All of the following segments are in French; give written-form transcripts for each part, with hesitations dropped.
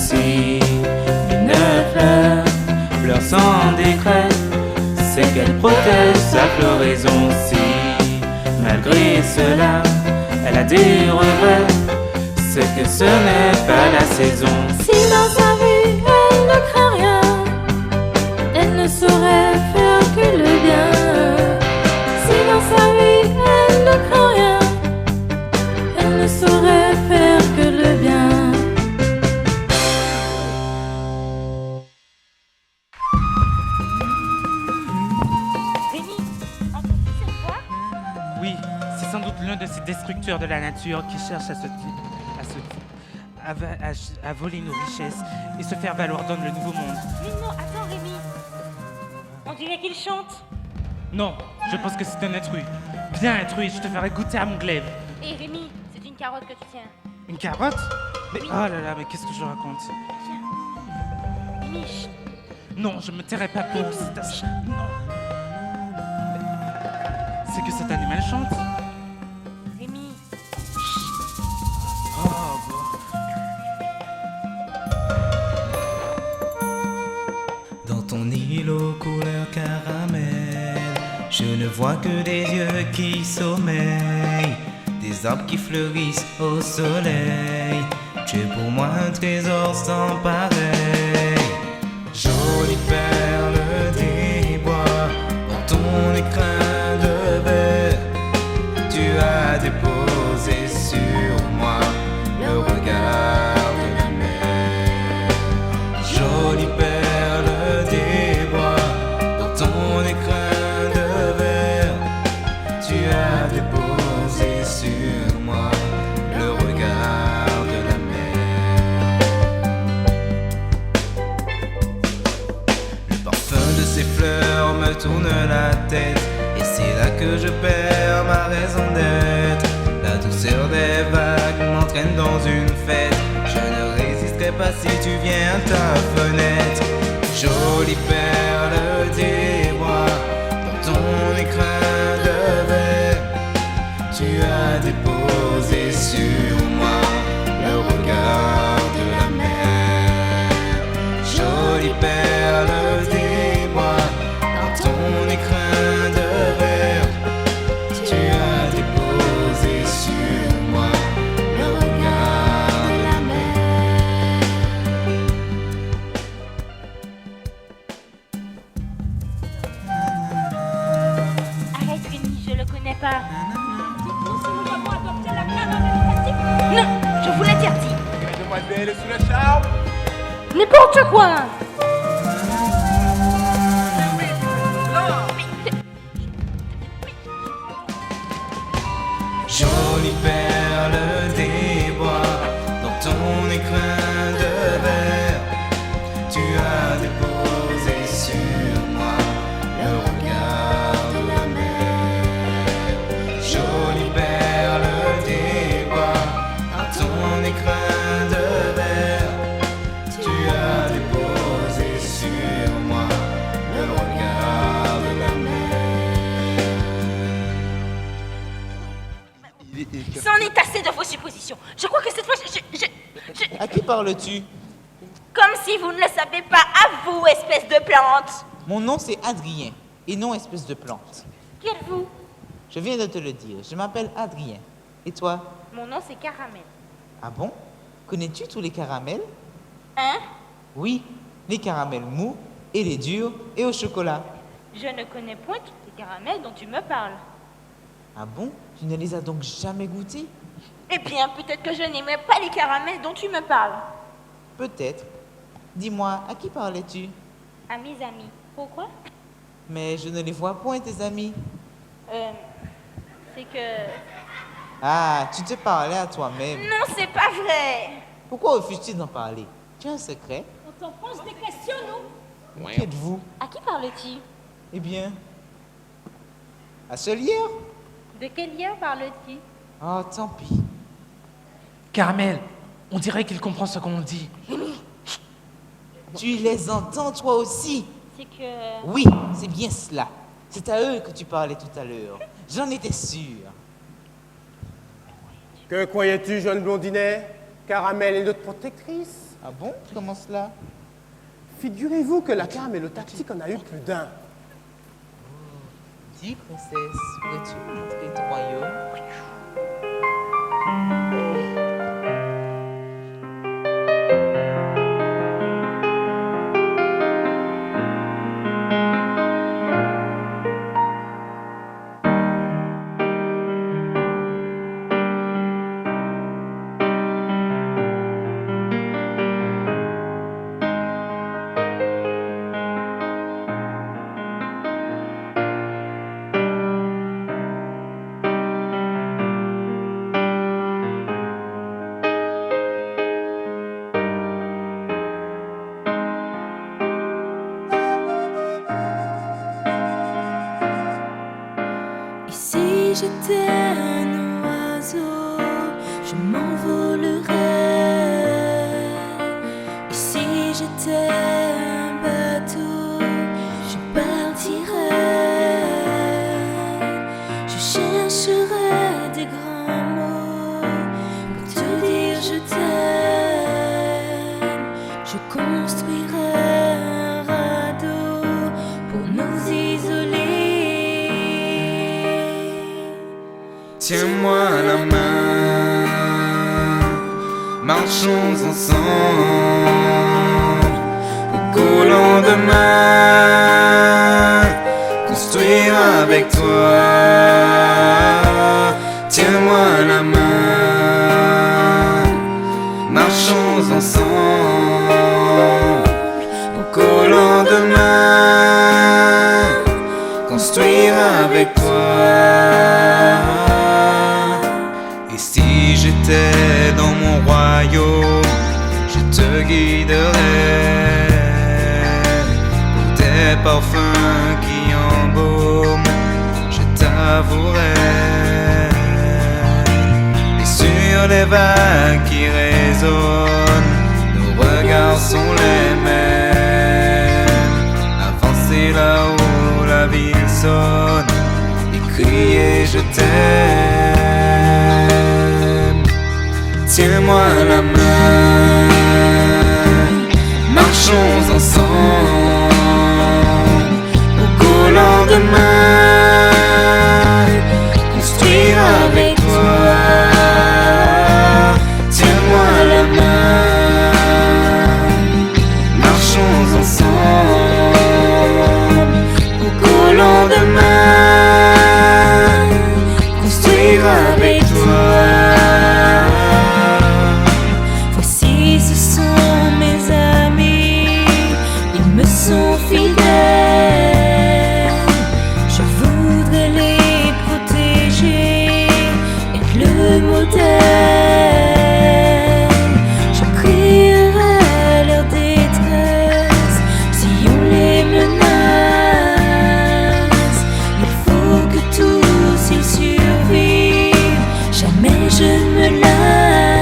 si une fleur pleure sans décret, c'est qu'elle protège sa floraison. Si malgré cela elle a des regrets, c'est que ce n'est pas la saison. Si dans sa vie elle ne craint rien, elle ne saurait faire que le bien. Si dans sa vie elle ne craint rien, elle ne saurait faire que le bien. Rémi, entends-tu cette voix? Oui, c'est sans doute l'un de ces destructeurs de la nature qui cherche à voler nos richesses et se faire valoir dans le nouveau monde. Mais non, attends Rémi. On dirait qu'il chante. Non, je pense que c'est un intrus. Viens intrus, je te ferai goûter à mon glaive. Hé Rémi, c'est une carotte que tu tiens. Une carotte? Mais Oui. oh là là, mais qu'est-ce que je raconte? Tiens. Rémi, chut. Non, je me tairai pas pour cette... Non. C'est que cet animal chante. Rémi. Oh, bon. Dans ton îlot couleur caramel, je ne vois que des yeux qui sommeillent, des arbres qui fleurissent au soleil. Tu es pour moi un trésor sans pareil. Jolie perle des bois, dans ton écrin de verre, tu as déposé sur moi le regard de la mer. Jolie perle des bois, dans ton écrin de verre, tu as déposé sur moi le regard de la mer. Le parfum de ces fleurs me tourne la tête, et c'est là que je perds ma raison d'être. La douceur des vagues m'entraîne dans une fête, je ne résisterai pas si tu viens à ta fenêtre. Jolie perle des bois, dans ton écrin de verre, tu as déposé sur moi le regard de la mer. Jolie perle des bois, dans ton écrin de verre, tu as déposé sur moi le regard de la mer. Arrête Rémi, je le connais pas. Dites-nous si nous avons adopté la caramel plastique. Non, je vous l'interdis. Mademoiselle sous la charme. N'importe quoi. Jolie perle des bois, dans ton écrin de verre, tu as déposé sur moi le regard de la mer. Jolie perle des bois, dans ton écrin de verre, tu as déposé sur moi le regard de la mer. C'en est assez de vos suppositions. Je crois que cette fois, À qui parles-tu? Comme si vous ne le savez pas, à vous, espèce de plante. Mon nom c'est Adrien, et non espèce de plante. Qui êtes-vous? Je viens de te le dire, je m'appelle Adrien. Et toi? Mon nom, c'est Caramel. Ah bon? Connais-tu tous les caramels? Hein? Oui, les caramels mous, et les durs, et au chocolat. Je ne connais point tous les caramels dont tu me parles. Ah bon? Tu ne les as donc jamais goûtés? Eh bien, peut-être que je n'aimais pas les caramels dont tu me parles. Peut-être. Dis-moi, à qui parlais-tu? À mes amis. Pourquoi? Mais je ne les vois point, tes amis. C'est que... Ah, tu te parlais à toi-même. Non, c'est pas vrai. Pourquoi refuses-tu d'en parler? Tu as un secret? On t'en pose des questions, nous. Qui êtes-vous? À qui parles-tu? Eh bien, à ce lien? De quel lien parles-tu? Oh, tant pis. Caramel, on dirait qu'il comprend ce qu'on dit. Tu les entends toi aussi? C'est que... Oui, c'est bien cela. C'est à eux que tu parlais tout à l'heure. J'en étais sûr. Que croyais-tu, jeune blondinet? Caramel est notre protectrice. Ah bon? Comment cela? Figurez-vous que la cam et le taxi qu'on a eu plus d'un. Dis, princesse, pourrais-tu me montrer ton royaume? Et si j'étais un oiseau, je m'envolerais. Et si j'étais un bateau, je partirais. Je chercherais des grands mots pour te dire je t'aime. Je construirais un radeau pour nous isoler. Tiens-moi la main, marchons ensemble au lendemain, construire avec toi. Tiens-moi la main, marchons ensemble au lendemain, construire avec toi. Si j'étais dans mon royaume, je te guiderais pour des parfums qui embaument, je t'avouerais. Et sur les vagues qui résonnent, nos regards sont les mêmes. Avancer là où la ville sonne et crier je t'aime. Tiens-moi la main, marchons ensemble au lendemain, construire avec toi. Tiens-moi la main, marchons ensemble au lendemain, construire avec toi. Je crierai leur détresse si on les menace. Il faut que tous ils survivent, jamais je ne me lasse.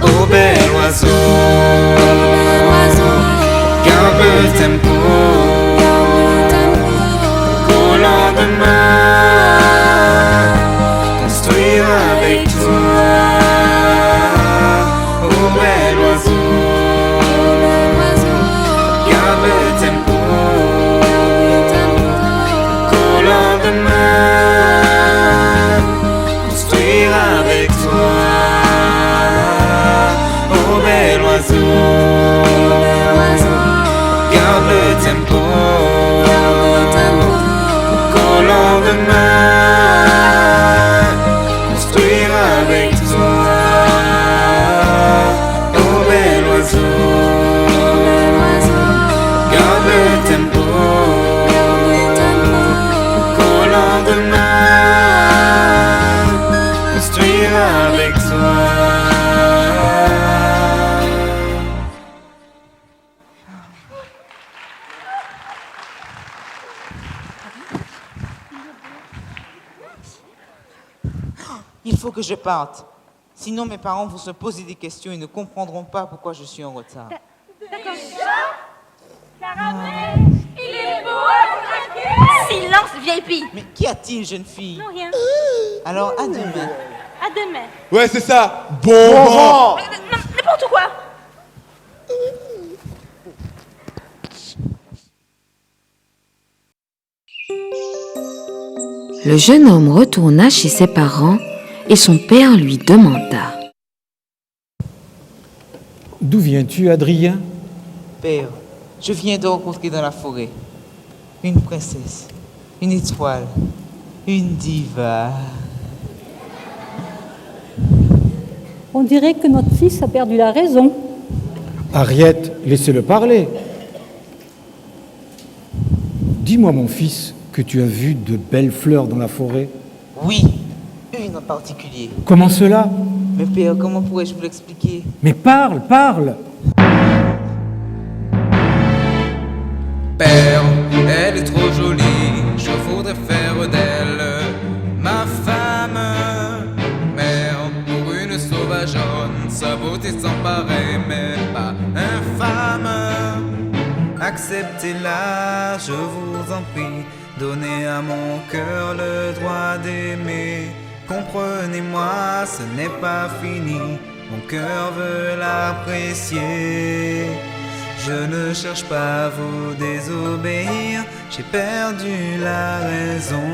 Oh bel oiseau, garde le tempo, au lendemain, avec toi. Oh bel oiseau, garde le tempo, qu'au lendemain, construire avec toi. Oh bel oiseau, garde le tempo, qu'au lendemain, avec toi. Oh bel oiseau, garde le tempo, qu'au lendemain, construire avec toi. Il faut que je parte. Sinon, mes parents vont se poser des questions et ne comprendront pas pourquoi je suis en retard. D'accord. Caramel, il est beau à craquer. Silence, vieille fille. Mais qu'y a-t-il, jeune fille? Non, rien. Alors, à demain. À demain. Ouais, c'est ça. Bon vent. Non, n'importe quoi. Le jeune homme retourna chez ses parents et son père lui demanda. D'où viens-tu, Adrien? Père, je viens de rencontrer dans la forêt une princesse, une étoile, une diva. On dirait que notre fils a perdu la raison. Ariette, laissez-le parler. Dis-moi, mon fils, que tu as vu de belles fleurs dans la forêt. Oui, une en particulier. Comment cela? Mais père, comment pourrais-je vous l'expliquer? Mais parle, parle! Père, elle est trop jolie, je voudrais faire d'elle ma femme. Mère, pour une sauvageonne, sa beauté sans pareil, mais pas infâme. Acceptez-la, je vous en prie, donnez à mon cœur le droit d'aimer. Comprenez-moi, ce n'est pas fini, mon cœur veut l'apprécier. Je ne cherche pas à vous désobéir, j'ai perdu la raison.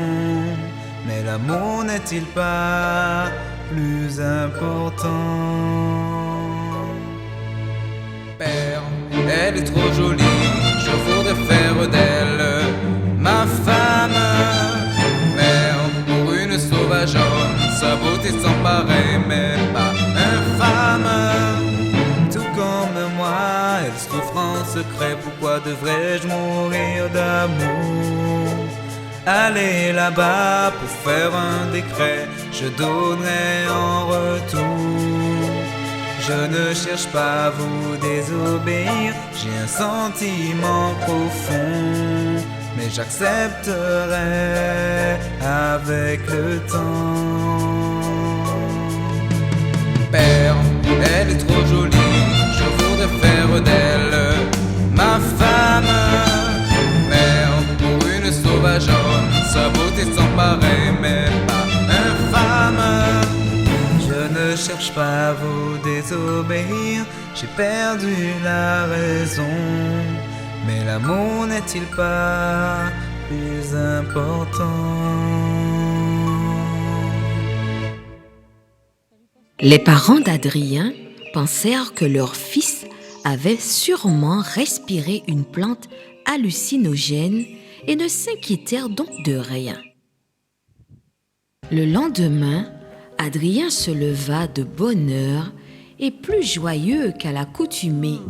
Mais l'amour n'est-il pas plus important? Père, elle est trop jolie, je voudrais faire d'elle ma femme. Mère, pour une sauvageonne, sa beauté sans pareil, mais pas infâme. Tout comme moi, elle souffre en secret, pourquoi devrais-je mourir d'amour? Allez là-bas pour faire un décret, je donnerai en retour. Je ne cherche pas à vous désobéir, j'ai un sentiment profond, mais j'accepterai avec le temps. Père, elle est trop jolie, je voudrais faire d'elle ma femme. Mère, pour une sauvageonne, sa beauté sans pareil, mais pas infâme. Je ne cherche pas à vous désobéir, j'ai perdu la raison. Mais l'amour n'est-il pas plus important? Les parents d'Adrien pensèrent que leur fils avait sûrement respiré une plante hallucinogène et ne s'inquiétèrent donc de rien. Le lendemain, Adrien se leva de bonne heure et plus joyeux qu'à l'accoutumée.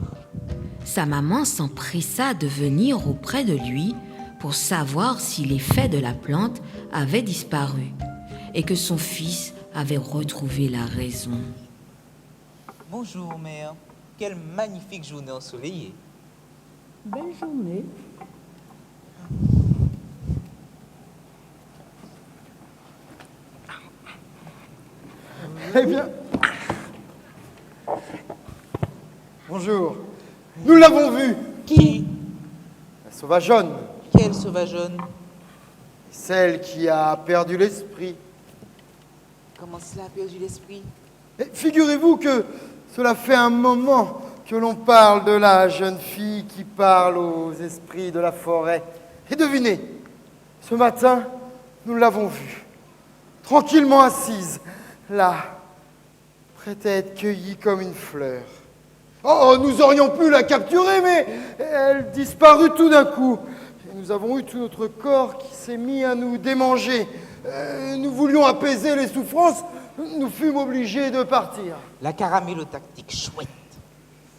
Sa maman s'empressa de venir auprès de lui pour savoir si l'effet de la plante avait disparu et que son fils avait retrouvé la raison. Bonjour mère, quelle magnifique journée ensoleillée. Belle journée. Eh bien... Bonjour. Nous l'avons vu. Qui? La sauvageonne. Quelle sauvageonne? Celle qui a perdu l'esprit. Comment cela a perdu l'esprit? Et figurez-vous que cela fait un moment que l'on parle de la jeune fille qui parle aux esprits de la forêt. Et devinez, ce matin, nous l'avons vue, tranquillement assise, là, prête à être cueillie comme une fleur. Oh, nous aurions pu la capturer, mais elle disparut tout d'un coup. Et nous avons eu tout notre corps qui s'est mis à nous démanger. Nous voulions apaiser les souffrances, nous fûmes obligés de partir. La caramélotactique, chouette.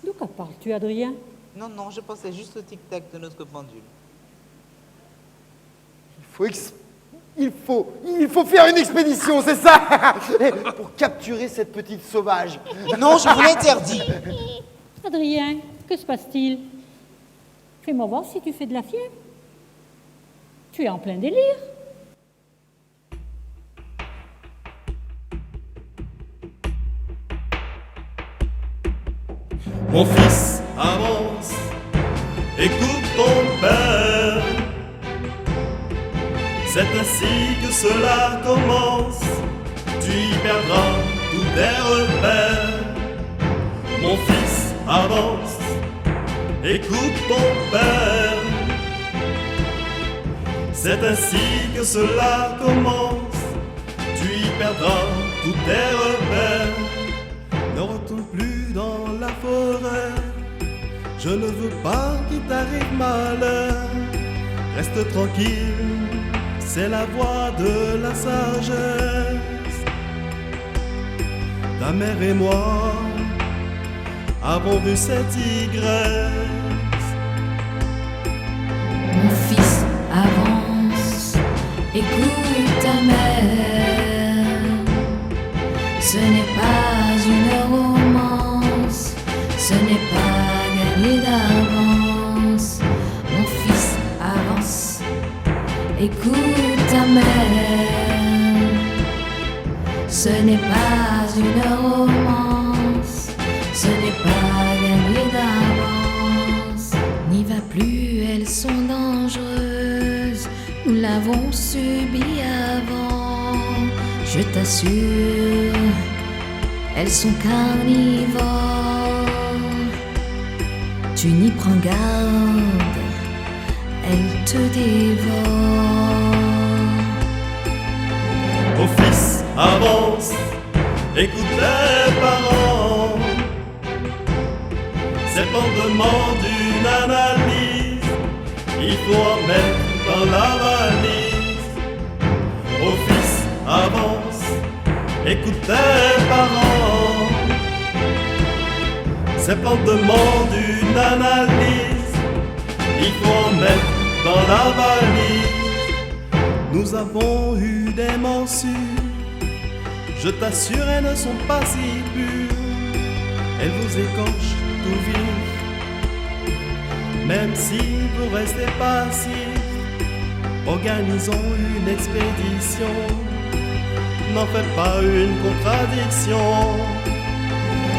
De quoi parles-tu, Adrien? Non, non, je pensais juste au tic-tac de notre pendule. Il faut faire une expédition, c'est ça? Pour capturer cette petite sauvage. Non, je vous l'interdis. Adrien, que se passe-t-il? Fais-moi voir si tu fais de la fièvre. Tu es en plein délire. Mon fils, avance, écoute ton père. C'est ainsi que cela commence. Tu tu y perdras tous tes repères. Mon fils, avance, écoute ton père. C'est ainsi que cela commence, tu y perdras tous tes repères. Ne retourne plus dans la forêt, je ne veux pas qu'il t'arrive malheur. Reste tranquille, c'est la voie de la sagesse. Ta mère et moi avons vu cette tigresse. Mon fils, avance, écoute ta mère. Ce n'est pas une romance, ce n'est pas gagné d'avance. Mon fils, avance, écoute ta mère. Ce n'est pas une romance, ce n'est pas gagné d'avance. N'y va plus, elles sont dangereuses, nous l'avons subi avant. Je t'assure, elles sont carnivores. Tu n'y prends garde, elles te dévorent. Mon fils, avance, écoute les parents. C'est le fondement d'une analyse, il faut en mettre dans la valise. Mon fils, avance, écoute tes parents. C'est le fondement d'une analyse, il faut en mettre dans la valise. Nous avons eu des morsures, je t'assure, elles ne sont pas si pures. Elles vous écorchent tout vif, même si vous restez passif. Organisons une expédition, n'en faites pas une contradiction.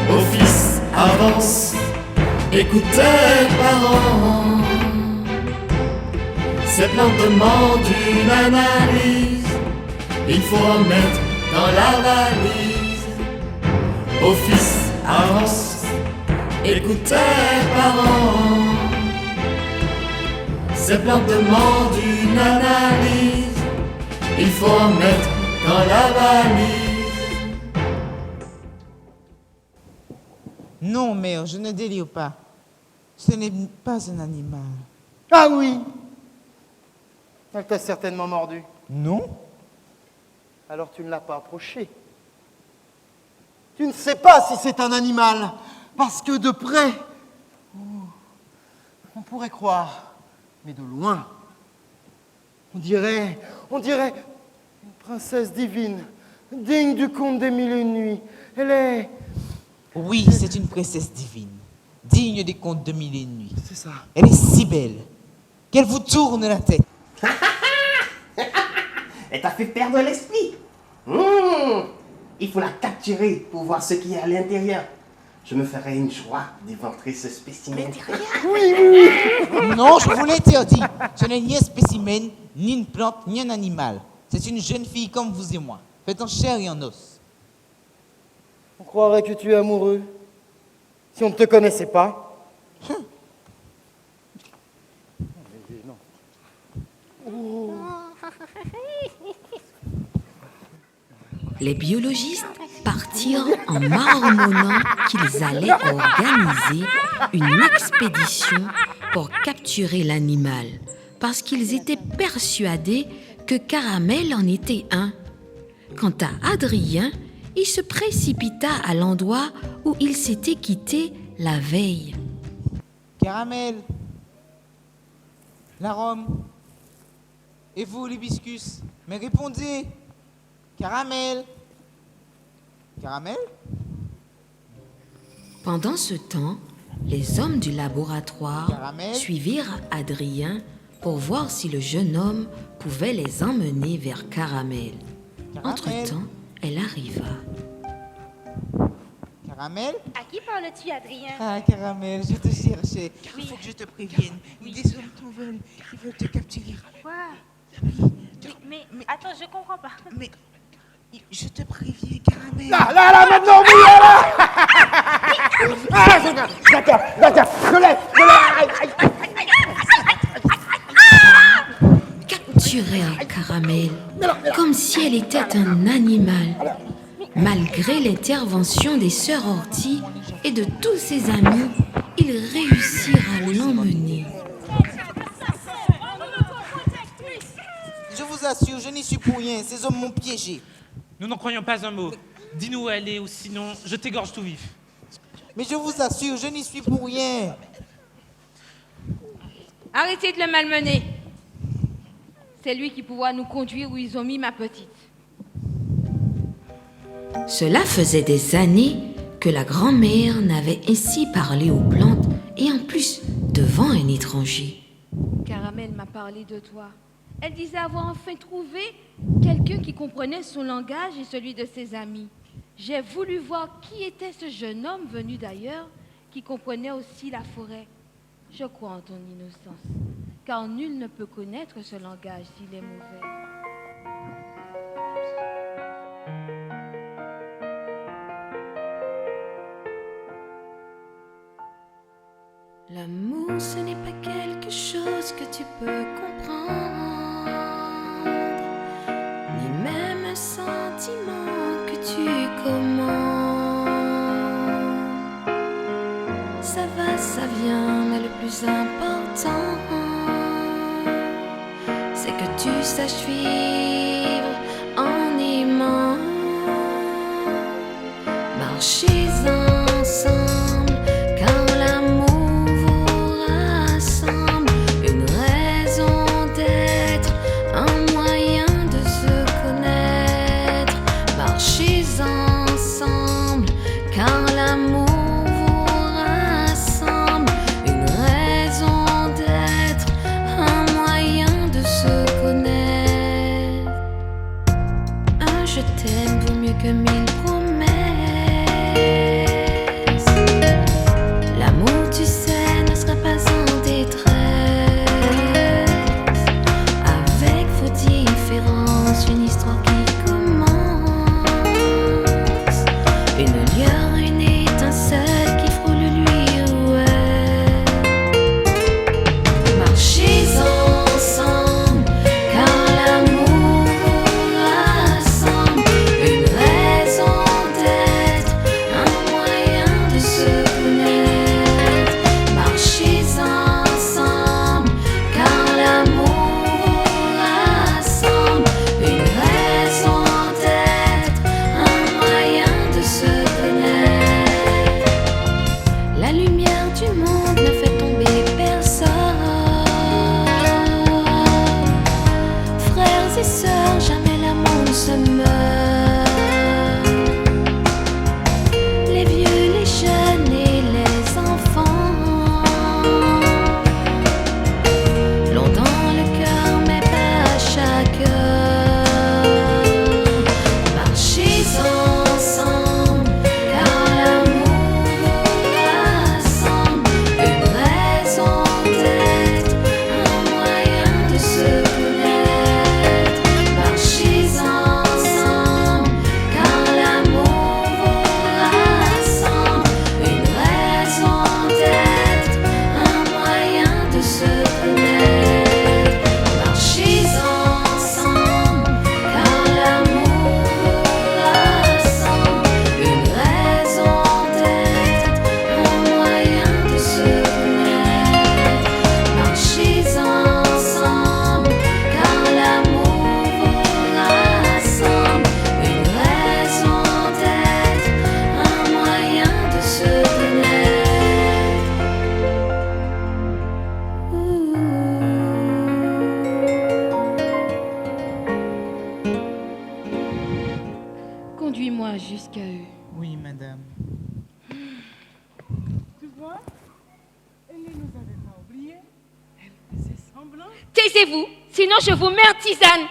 Ô fils, avance, écoute tes parents. C'est le fondement d'une analyse, il faut en mettre dans la valise. Ô fils, avance, écoute tes parents. C'est le fondement d'une analyse, il faut en mettre dans la valise. Non, mère, je ne délire pas. Ce n'est pas un animal. Ah oui! Elle t'a certainement mordu. Non? Alors tu ne l'as pas approché. Tu ne sais pas si c'est un animal, parce que de près, on pourrait croire, mais de loin, on dirait une princesse divine, digne du conte des mille et une nuits. Elle est... Oui, c'est une princesse divine, digne des contes de mille et une nuits. C'est ça. Elle est si belle qu'elle vous tourne la tête. Elle t'a fait perdre l'esprit. Il faut la capturer pour voir ce qu'il y a à l'intérieur. Je me ferai une joie d'éventrer ce spécimen. Non, je vous l'interdis. Ce n'est ni un spécimen, ni une plante, ni un animal. C'est une jeune fille comme vous et moi, faite en chair et en os. On croirait que tu es amoureux, si on ne te connaissait pas. Les biologistes partirent en marmonnant qu'ils allaient organiser une expédition pour capturer l'animal, parce qu'ils étaient persuadés que Caramel en était un. Quant à Adrien, il se précipita à l'endroit où il s'était quitté la veille. Caramel, la Rome, et vous l'hibiscus, mais répondez. Caramel. Caramel? Pendant ce temps, les hommes du laboratoire Caramel. suivirent Adrien pour voir si le jeune homme pouvait les emmener vers Caramel. Caramel. Entre-temps, elle arriva. Caramel? À qui parles-tu, Adrien? Ah, Caramel, je te cherchais. Il faut que je te prévienne. Des hommes t'en veulent. Ils veulent te capturer. Quoi? Mais attends, je comprends pas. Mais Je te préviens, Caramel. Là, maintenant, oui, là. Ah, d'accord, je l'ai. Capturer un Caramel, comme si elle était un animal. Malgré l'intervention des sœurs Orty et de tous ses amis, ils réussirent à l'emmener. Je vous assure, je n'y suis pour rien. Ces hommes m'ont piégé. Nous n'en croyons pas un mot. Dis-nous où elle est ou sinon je t'égorge tout vif. Mais je vous assure, je n'y suis pour rien. Arrêtez de le malmener. C'est lui qui pourra nous conduire où ils ont mis ma petite. Cela faisait des années que la grand-mère n'avait ainsi parlé aux plantes et en plus devant un étranger. Caramel m'a parlé de toi. Elle disait avoir enfin trouvé quelqu'un qui comprenait son langage et celui de ses amis. J'ai voulu voir qui était ce jeune homme venu d'ailleurs, qui comprenait aussi la forêt. Je crois en ton innocence, car nul ne peut connaître ce langage s'il est mauvais. L'amour, ce n'est pas quelque chose que tu peux comprendre, ni même un sentiment que tu commandes. Ça va, ça vient, mais le plus important, c'est que tu saches vivre en aimant. Marchez ensemble, car l'amour que mille promesses. L'amour, tu sais, ne sera pas en détresse. Avec vos différences, une histoire qui commence. Une lueur, une étincelle qui frôle lui ou elle. Marchez ensemble, car l'amour vous rassemble. Une raison d'être, un moyen de se connaître. Marchez ensemble, car l'amour vous rassemble. Une raison d'être, un moyen de se connaître. La lumière du monde ne fait tomber personne. Frères et sœurs, jamais l'amour se meurt. Les vieux, les jeunes et les enfants l'ont dans le cœur, mais pas à chaque heure. Marchez ensemble, car l'amour vous rassemble. Une raison d'être, un moyen de se connaître. Marchez ensemble, car l'amour vous rassemble. Une raison d'être, un moyen de se connaître. Marchez ensemble, car l'amour vous rassemble. Une raison d'être, un moyen de se connaître. Marchez ensemble, car l'amour vous rassemble. Une raison d'être, un moyen de se connaître. Conduis-moi jusqu'à eux. Oui, madame. Tu vois, elle ne nous avait pas oubliés. Elle faisait semblant. Taisez-vous, sinon je vous mets en tisane.